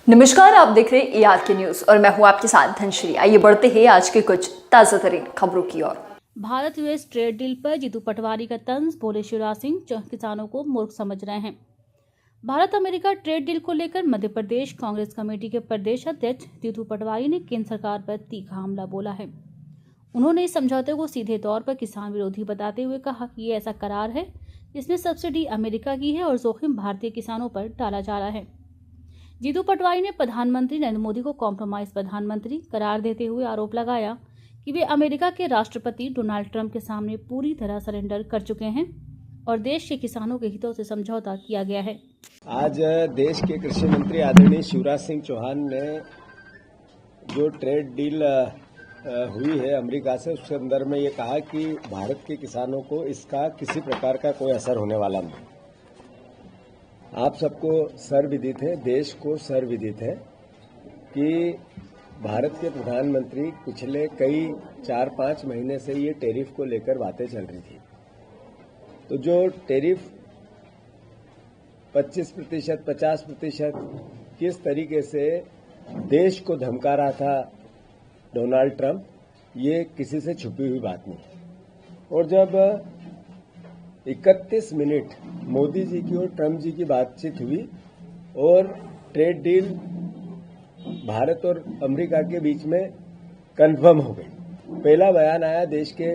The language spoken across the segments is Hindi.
नमस्कार, आप देख रहे हैं ER के न्यूज और मैं हूं आपके साथ धनश्री। आइए बढ़ते हैं आज के कुछ ताजा तरीन खबरों की ओर। भारत यूएस ट्रेड डील पर जीतू पटवारी का तंज, बोले शिवराज सिंह किसानों को मूर्ख समझ रहे हैं। भारत अमेरिका ट्रेड डील को लेकर मध्य प्रदेश कांग्रेस कमेटी के प्रदेश अध्यक्ष जीतू पटवारी ने केंद्र सरकार पर तीखा हमला बोला है। उन्होंने इस समझौते को सीधे तौर पर किसान विरोधी बताते हुए कहा कि ये ऐसा करार है जिसमें सब्सिडी अमेरिका की है और जोखिम भारतीय किसानों पर डाला जा रहा है। जीतू पटवारी ने प्रधानमंत्री नरेंद्र मोदी को कॉम्प्रोमाइज प्रधानमंत्री करार देते हुए आरोप लगाया कि वे अमेरिका के राष्ट्रपति डोनाल्ड ट्रंप के सामने पूरी तरह सरेंडर कर चुके हैं और देश के किसानों के हितों से समझौता किया गया है। आज देश के कृषि मंत्री आदरणीय शिवराज सिंह चौहान ने जो ट्रेड डील हुई है अमेरिका से, उस संदर्भ में ये कहा कि भारत के किसानों को इसका किसी प्रकार का कोई असर होने वाला नहीं। आप सबको सर्वविदित है, देश को सर्वविदित है कि भारत के प्रधानमंत्री पिछले कई 4-5 महीने से ये टैरिफ को लेकर बातें चल रही थी। तो जो टैरिफ 25%, 50% किस तरीके से देश को धमका रहा था डोनाल्ड ट्रंप, ये किसी से छुपी हुई बात नहीं। और जब 31 मिनट मोदी जी की और ट्रंप जी की बातचीत हुई और ट्रेड डील भारत और अमेरिका के बीच में कन्फर्म हो गई। पहला बयान आया देश के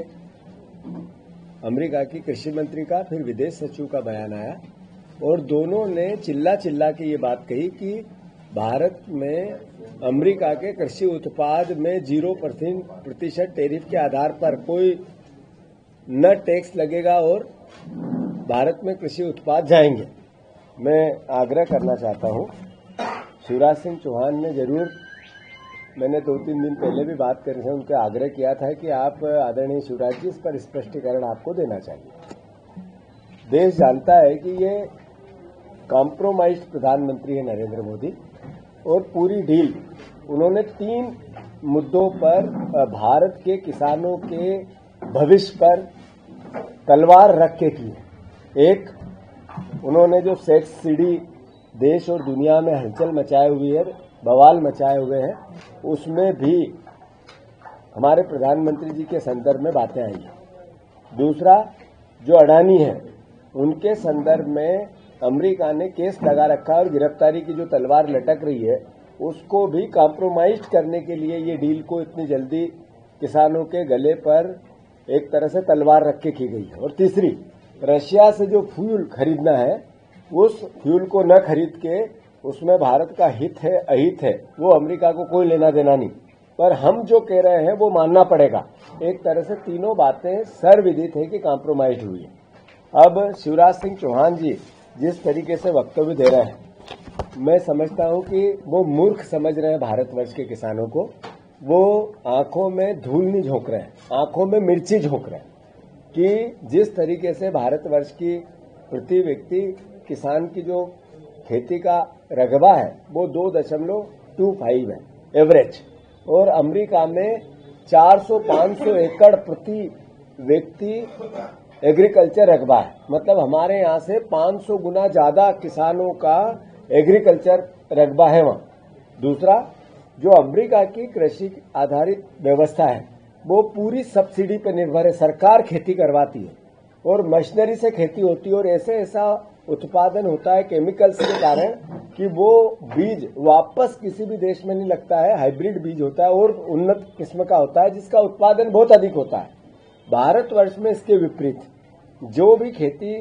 अमेरिका की कृषि मंत्री का, फिर विदेश सचिव का बयान आया और दोनों ने चिल्ला चिल्ला के ये बात कही कि भारत में अमेरिका के कृषि उत्पाद में 0% टैरिफ के आधार पर कोई न टैक्स लगेगा और भारत में कृषि उत्पाद जाएंगे। मैं आग्रह करना चाहता हूं, शिवराज सिंह चौहान ने जरूर, मैंने 2-3 दिन पहले भी बात करी थी, उनका आग्रह किया था कि आप आदरणीय शिवराज जी इस पर स्पष्टीकरण आपको देना चाहिए। देश जानता है कि ये कॉम्प्रोमाइज्ड प्रधानमंत्री है नरेंद्र मोदी और पूरी डील उन्होंने 3 मुद्दों पर भारत के किसानों के भविष्य पर तलवार रख के की है। एक, उन्होंने जो सब्सिडी देश और दुनिया में हलचल मचाए हुई है, बवाल मचाए हुए हैं, उसमें भी हमारे प्रधानमंत्री जी के संदर्भ में बातें आई हैं। दूसरा, जो अडानी है उनके संदर्भ में अमेरिका ने केस लगा रखा है और गिरफ्तारी की जो तलवार लटक रही है उसको भी कॉम्प्रोमाइज करने के लिए ये डील को इतनी जल्दी किसानों के गले पर एक तरह से तलवार रख के की गई है। और तीसरी, रशिया से जो फ्यूल खरीदना है उस फ्यूल को न खरीद के उसमें भारत का हित है अहित है वो अमेरिका को कोई लेना देना नहीं, पर हम जो कह रहे हैं वो मानना पड़ेगा। एक तरह से तीनों बातें सर्वविदित है कि कॉम्प्रोमाइज हुई है। अब शिवराज सिंह चौहान जी जिस तरीके से वक्तव्य दे रहे हैं, मैं समझता हूं कि वो मूर्ख समझ रहे हैं भारतवर्ष के किसानों को। वो आंखों में धूल नहीं झोंक रहे हैं, आंखों में मिर्ची झोंक रहे हैं कि जिस तरीके से भारतवर्ष की प्रति व्यक्ति किसान की जो खेती का रकबा है वो 2.25 है एवरेज, और अमेरिका में 400-500 एकड़ प्रति व्यक्ति एग्रीकल्चर रकबा है। मतलब हमारे यहाँ से 500 गुना ज्यादा किसानों का एग्रीकल्चर रकबा है वहाँ। दूसरा, जो अमेरिका की कृषि आधारित व्यवस्था है वो पूरी सब्सिडी पर निर्भर है। सरकार खेती करवाती है और मशीनरी से खेती होती है और ऐसा उत्पादन होता है केमिकल्स के कारण कि वो बीज वापस किसी भी देश में नहीं लगता है। हाइब्रिड बीज होता है और उन्नत किस्म का होता है जिसका उत्पादन बहुत अधिक होता है। भारतवर्ष में इसके विपरीत जो भी खेती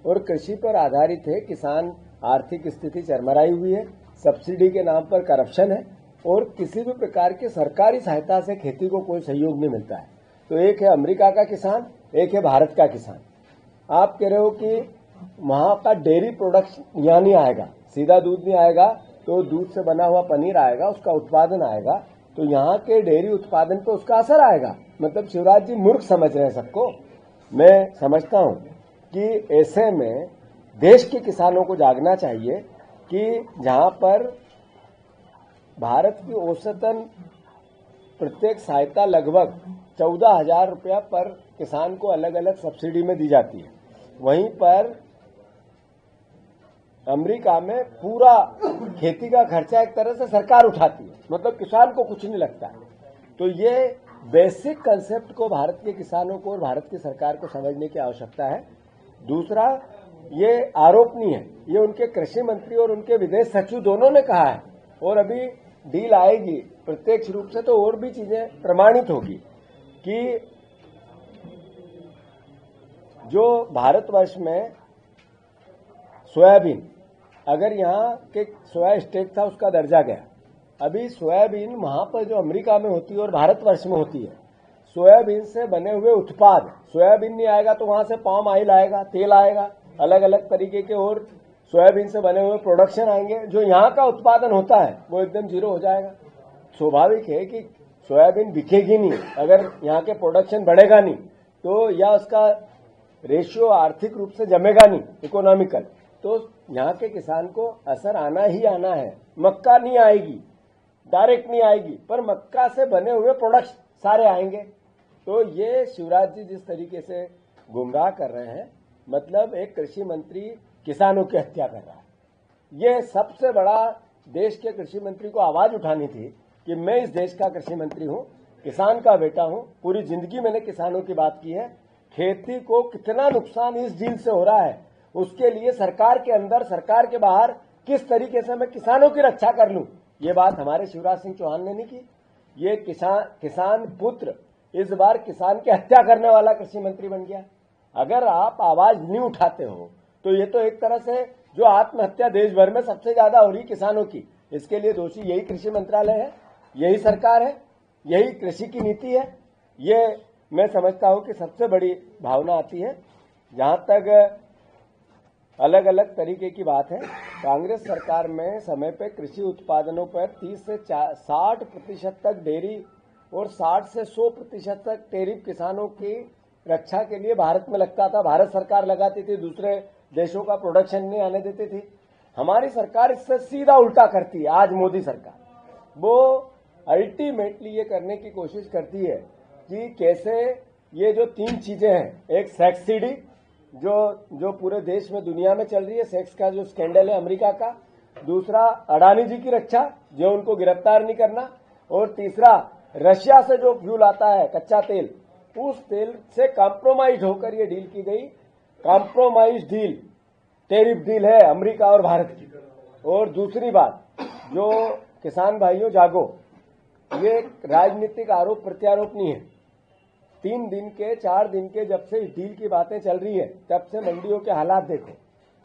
और कृषि पर आधारित है, किसान आर्थिक स्थिति चरमराई हुई है, सब्सिडी के नाम पर करप्शन है और किसी भी प्रकार की सरकारी सहायता से खेती को कोई सहयोग नहीं मिलता है। तो एक है अमेरिका का किसान, एक है भारत का किसान। आप कह रहे हो कि वहां का डेयरी प्रोडक्ट यहाँ नहीं आएगा, सीधा दूध नहीं आएगा तो दूध से बना हुआ पनीर आएगा, उसका उत्पादन आएगा, तो यहाँ के डेयरी उत्पादन पर उसका असर आएगा। मतलब शिवराज जी मूर्ख समझ रहे हैं सबको। मैं समझता हूँ कि ऐसे में देश के किसानों को जागना चाहिए कि जहां पर भारत की औसतन प्रत्येक सहायता लगभग 14,000 रुपया पर किसान को अलग अलग सब्सिडी में दी जाती है, वहीं पर अमेरिका में पूरा खेती का खर्चा एक तरह से सरकार उठाती है, मतलब किसान को कुछ नहीं लगता। तो ये बेसिक कंसेप्ट को भारत के किसानों को और भारत की सरकार को समझने की आवश्यकता है। दूसरा, ये आरोप नहीं है, ये उनके कृषि मंत्री और उनके विदेश सचिव दोनों ने कहा है। और अभी डील आएगी प्रत्यक्ष रूप से तो और भी चीजें प्रमाणित होगी कि जो भारतवर्ष में सोयाबीन, अगर यहाँ के सोया स्टेट था उसका दर्जा गया, अभी सोयाबीन वहां पर जो अमेरिका में होती है और भारतवर्ष में होती है, सोयाबीन से बने हुए उत्पाद, सोयाबीन नहीं आएगा तो वहां से पाम ऑयल आएगा, तेल आएगा, अलग अलग तरीके के और सोयाबीन से बने हुए प्रोडक्शन आएंगे। जो यहाँ का उत्पादन होता है वो एकदम जीरो हो जाएगा। स्वाभाविक है कि सोयाबीन बिकेगी नहीं अगर यहाँ के प्रोडक्शन बढ़ेगा नहीं तो, या उसका रेशियो आर्थिक रूप से जमेगा नहीं इकोनॉमिकल, तो यहाँ के किसान को असर आना ही आना है। मक्का नहीं आएगी, डायरेक्ट नहीं आएगी, पर मक्का से बने हुए प्रोडक्ट्स सारे आएंगे। तो ये शिवराज जी जिस तरीके से गुमराह कर रहे हैं, मतलब एक कृषि मंत्री किसानों की हत्या कर रहा है। ये सबसे बड़ा देश के कृषि मंत्री को आवाज उठानी थी कि मैं इस देश का कृषि मंत्री हूं, किसान का बेटा हूं, पूरी जिंदगी मैंने किसानों की बात की है। खेती को कितना नुकसान इस डील से हो रहा है, उसके लिए सरकार के अंदर सरकार के बाहर किस तरीके से मैं किसानों की रक्षा कर लूं, ये बात हमारे शिवराज सिंह चौहान ने नहीं की। ये किसान पुत्र इस बार किसान की हत्या करने वाला कृषि मंत्री बन गया। अगर आप आवाज नहीं उठाते हो तो ये तो एक तरह से जो आत्महत्या देश भर में सबसे ज्यादा हो रही किसानों की, इसके लिए दोषी यही कृषि मंत्रालय है, यही सरकार है, यही कृषि की नीति है। ये मैं समझता हूं कि सबसे बड़ी भावना आती है। जहां तक अलग अलग तरीके की बात है, कांग्रेस सरकार में समय पे कृषि उत्पादनों पर 30 से 60% तक डेयरी और 60 से 100% तक टैरिफ किसानों की रक्षा के लिए भारत में लगता था। भारत सरकार लगाती थी, दूसरे देशों का प्रोडक्शन नहीं आने देती थी। हमारी सरकार इससे सीधा उल्टा करती है। आज मोदी सरकार वो अल्टीमेटली ये करने की कोशिश करती है कि कैसे ये जो 3 चीजें हैं, एक सब्सिडी जो पूरे देश में दुनिया में चल रही है, सेक्स का जो स्कैंडल है अमेरिका का, दूसरा अडानी जी की रक्षा जो उनको गिरफ्तार नहीं करना, और तीसरा रशिया से जो फ्यूल आता है कच्चा तेल, उस तेल से कॉम्प्रोमाइज होकर ये डील की गई। कॉम्प्रोमाइज डील, टैरिफ डील है अमेरिका और भारत की। और दूसरी बात, जो किसान भाइयों जागो, ये राजनीतिक आरोप प्रत्यारोप नहीं है। 3 दिन के 4 दिन के जब से इस डील की बातें चल रही है तब से मंडियों के हालात देखो।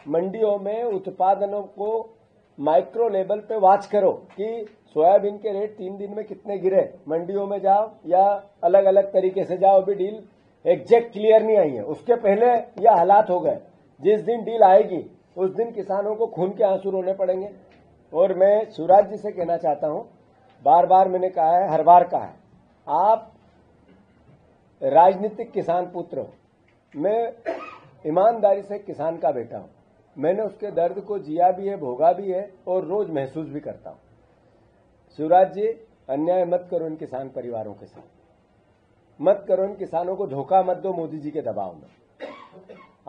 मंडियों में उत्पादनों को माइक्रो लेवल पे वॉच करो कि सोयाबीन के रेट 3 दिन में कितने गिरे। मंडियों में जाओ या अलग अलग तरीके से जाओ, अभी डील एग्जैक्ट क्लियर नहीं आई है, उसके पहले ये हालात हो गए। जिस दिन डील आएगी उस दिन किसानों को खून के आंसू रोने पड़ेंगे। और मैं शिवराज जी से कहना चाहता हूं, बार बार मैंने कहा है, हर बार कहा है, आप राजनीतिक किसान पुत्र हो, मैं ईमानदारी से किसान का बेटा हूं, मैंने उसके दर्द को जिया भी है, भोगा भी है और रोज महसूस भी करता हूं। शिवराज जी, अन्याय मत करो इन किसान परिवारों के साथ, मत करो इन किसानों को धोखा मत दो मोदी जी के दबाव में।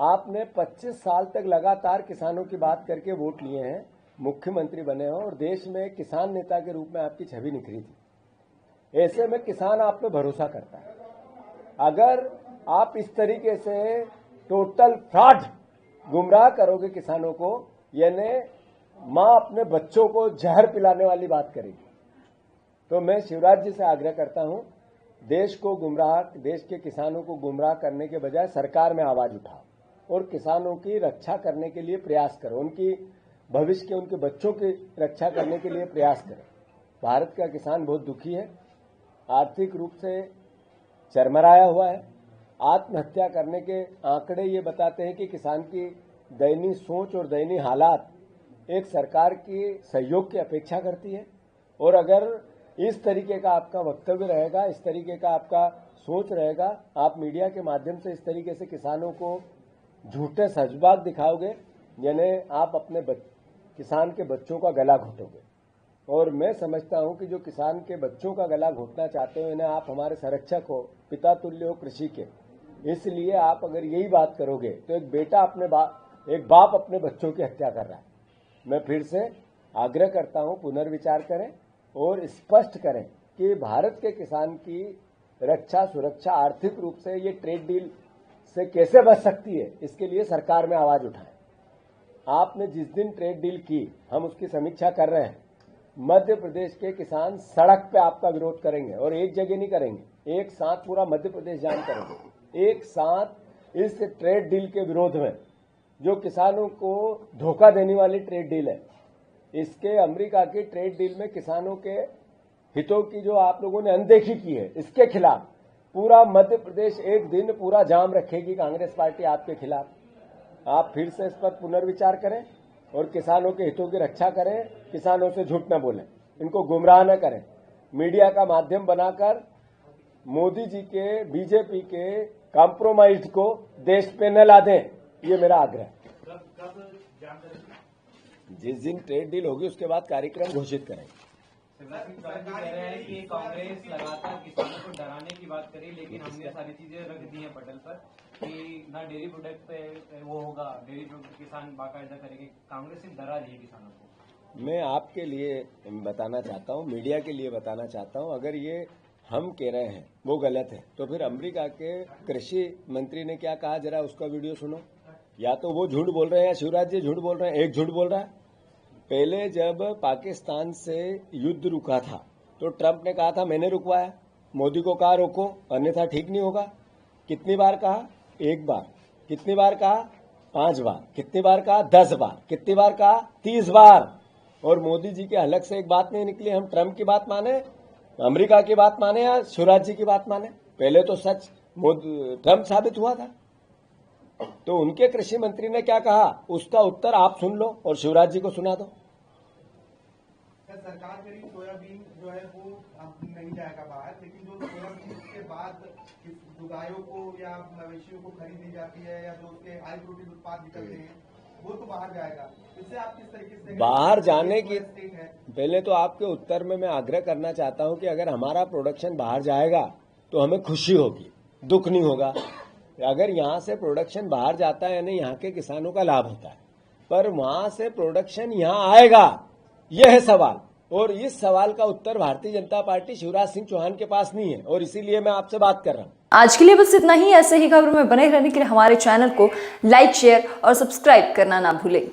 आपने 25 साल तक लगातार किसानों की बात करके वोट लिए हैं, मुख्यमंत्री बने हो और देश में किसान नेता के रूप में आपकी छवि निखरी थी। ऐसे में किसान आप पे भरोसा करता है। अगर आप इस तरीके से टोटल फ्रॉड गुमराह करोगे किसानों को, यानी मां अपने बच्चों को जहर पिलाने वाली बात करेगी, तो मैं शिवराज जी से आग्रह करता हूं, देश के किसानों को गुमराह करने के बजाय सरकार में आवाज उठाओ और किसानों की रक्षा करने के लिए प्रयास करो, उनकी भविष्य के, उनके बच्चों की रक्षा करने के लिए प्रयास करो। भारत का किसान बहुत दुखी है, आर्थिक रूप से चरमराया हुआ है। आत्महत्या करने के आंकड़े ये बताते हैं कि किसान की दयनीय सोच और दयनीय हालात एक सरकार की सहयोग की अपेक्षा करती है। और अगर इस तरीके का आपका वक्तव्य रहेगा, इस तरीके का आपका सोच रहेगा, आप मीडिया के माध्यम से इस तरीके से किसानों को झूठे सजबाग दिखाओगे, यानी आप अपने किसान के बच्चों का गला घोटोगे। और मैं समझता हूं कि जो किसान के बच्चों का गला घोटना चाहते हो, इन्हें आप हमारे संरक्षक हो, पिता तुल्य हो कृषि के, इसलिए आप अगर यही बात करोगे तो एक बाप अपने बच्चों की हत्या कर रहा है। मैं फिर से आग्रह करता हूं, पुनर्विचार करें और स्पष्ट करें कि भारत के किसान की रक्षा, सुरक्षा, आर्थिक रूप से ये ट्रेड डील से कैसे बच सकती है, इसके लिए सरकार में आवाज उठाएं। आपने जिस दिन ट्रेड डील की, हम उसकी समीक्षा कर रहे हैं। मध्य प्रदेश के किसान सड़क पे आपका विरोध करेंगे और एक जगह नहीं करेंगे, एक साथ पूरा मध्य प्रदेश जाम करेंगे, एक साथ इस ट्रेड डील के विरोध में, जो किसानों को धोखा देने वाली ट्रेड डील है। इसके अमेरिका की ट्रेड डील में किसानों के हितों की जो आप लोगों ने अनदेखी की है, इसके खिलाफ पूरा मध्य प्रदेश एक दिन पूरा जाम रखेगी कांग्रेस पार्टी आपके खिलाफ। आप फिर से इस पर पुनर्विचार करें और किसानों के हितों की रक्षा करें, किसानों से झूठ न बोलें, इनको गुमराह न करें, मीडिया का माध्यम बनाकर मोदी जी के, बीजेपी के कॉम्प्रोमाइज को देश पे न ला दें, ये मेरा आग्रह। जिस दिन ट्रेड डील होगी उसके बाद कार्यक्रम घोषित करेंगे। शिवराज सिंह चौहान कह रहे हैं कि कांग्रेस लगातार किसानों को डराने की बात करी, लेकिन हमने सारी चीजें रख दी हैं पटल पर कि ना डेयरी प्रोडक्ट पे वो होगा, डेयरी प्रोडक्ट किसान बाकायदा करेंगे। कांग्रेस सिर्फ डरा रही है किसानों को। मैं आपके लिए बताना चाहता हूं, मीडिया के लिए बताना चाहता हूं, अगर ये हम कह रहे हैं वो गलत है तो फिर अमेरिका के कृषि मंत्री ने क्या कहा, जरा उसका वीडियो सुनो। या तो वो झूठ बोल रहे हैं या शिवराज जी झूठ बोल रहे हैं। एक झूठ बोल रहा है, पहले जब पाकिस्तान से युद्ध रुका था तो ट्रंप ने कहा था मैंने रुकवाया, मोदी को कहा रोको अन्यथा ठीक नहीं होगा। कितनी बार कहा? एक बार। कितनी बार कहा? 5 बार। कितनी बार कहा? 10 बार। कितनी बार कहा? 30 बार। और मोदी जी के हलक से एक बात नहीं निकली। हम ट्रंप की बात माने, अमेरिका की बात माने या शिवराज जी की बात माने? पहले तो सच ट्रंप साबित हुआ था। तो उनके कृषि मंत्री ने क्या कहा, उसका उत्तर आप सुन लो और शिवराज जी को सुना दो। सरकार करी सोयाबीन जो है वो अब नहीं जाएगा बाहर, लेकिन जो सोयाबीन के बाद जो गायों को या मवेशियों को खरीदी जाती है या जो उसके हाई प्रोटीन उत्पाद निकलते हैं वो तो बाहर जाएगा। इससे आप किस तरीके से बाहर जाने की, पहले तो आपके उत्तर में मैं आग्रह करना चाहता हूं कि अगर हमारा प्रोडक्शन बाहर जाएगा तो हमें खुशी होगी, दुख नहीं होगा। अगर यहां से प्रोडक्शन बाहर जाता है यानी यहां के किसानों का लाभ होता है, पर वहां से प्रोडक्शन यहां आएगा, यह है सवाल। और इस सवाल का उत्तर भारतीय जनता पार्टी शिवराज सिंह चौहान के पास नहीं है और इसीलिए मैं आपसे बात कर रहा हूं। आज के लिए बस इतना ही। ऐसे ही खबरों में बने रहने के लिए हमारे चैनल को लाइक, शेयर और सब्सक्राइब करना ना भूलें।